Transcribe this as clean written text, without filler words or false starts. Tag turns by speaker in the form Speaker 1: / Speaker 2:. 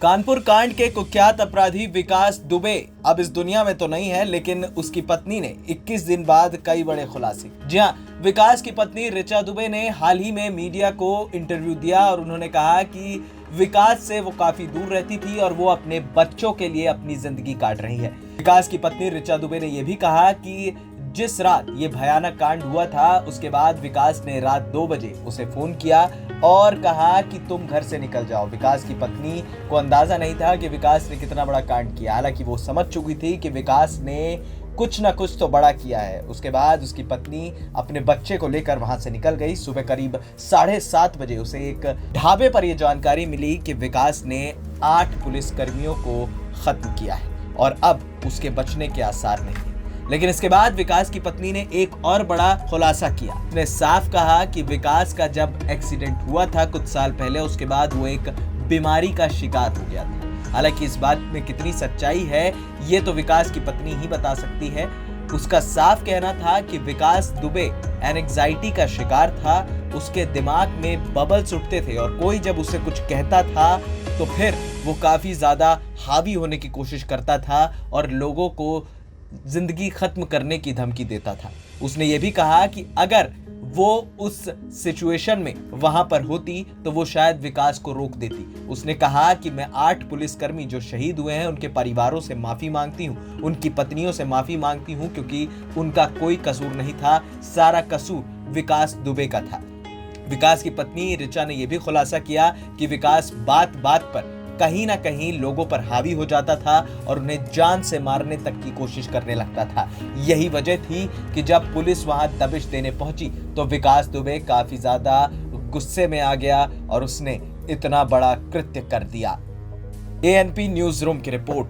Speaker 1: कानपुर कांड के कुख्यात अपराधी विकास दुबे अब इस दुनिया में तो नहीं है, लेकिन उसकी पत्नी ने 21 दिन बाद कई बड़े खुलासे। जी हाँ, विकास की पत्नी ऋचा दुबे ने हाल ही में मीडिया को इंटरव्यू दिया और उन्होंने कहा कि विकास से वो काफी दूर रहती थी और वो अपने बच्चों के लिए अपनी जिंदगी काट रही है। विकास की पत्नी ऋचा दुबे ने यह भी कहा कि जिस रात ये भयानक कांड हुआ था, उसके बाद विकास ने रात 2 बजे उसे फोन किया और कहा कि तुम घर से निकल जाओ। विकास की पत्नी को अंदाजा नहीं था कि विकास ने कितना बड़ा कांड किया। हालांकि वो समझ चुकी थी कि विकास ने कुछ ना कुछ तो बड़ा किया है। उसके बाद उसकी पत्नी अपने बच्चे को लेकर वहां से निकल गई। सुबह करीब 7:30 बजे उसे एक ढाबे पर यह जानकारी मिली कि विकास ने 8 पुलिसकर्मियों को खत्म किया है और अब उसके बचने के आसार नहीं। लेकिन इसके बाद विकास की पत्नी ने एक और बड़ा खुलासा किया। उसने साफ कहा कि विकास का जब एक्सीडेंट हुआ था कुछ साल पहले, उसके बाद वो एक बीमारी का शिकार हो गया था। हालांकि इस बात में कितनी सच्चाई है ये तो विकास की पत्नी ही बता सकती है। उसका साफ कहना था कि विकास दुबे एंजाइटी का शिकार था। उसके दिमाग में बबल्स उठते थे और कोई जब उसे कुछ कहता था तो फिर वो काफी ज्यादा हावी होने की कोशिश करता था और लोगों को जिंदगी खत्म करने की धमकी देता था। उसने ये भी कहा कि अगर वो उस सिचुएशन में वहां पर होती तो वो शायद विकास को रोक देती। उसने कहा कि मैं 8 पुलिसकर्मी जो शहीद हुए हैं उनके परिवारों से माफी मांगती हूँ, उनकी पत्नियों से माफी मांगती हूँ, क्योंकि उनका कोई कसूर नहीं था, सारा कसूर विकास दुबे का था। विकास की पत्नी ऋचा ने यह भी खुलासा किया कि विकास बात बात पर कहीं ना कहीं लोगों पर हावी हो जाता था और उन्हें जान से मारने तक की कोशिश करने लगता था। यही वजह थी कि जब पुलिस वहां दबिश देने पहुंची तो विकास दुबे काफी ज्यादा गुस्से में आ गया और उसने इतना बड़ा कृत्य कर दिया। ANP न्यूज रूम की रिपोर्ट।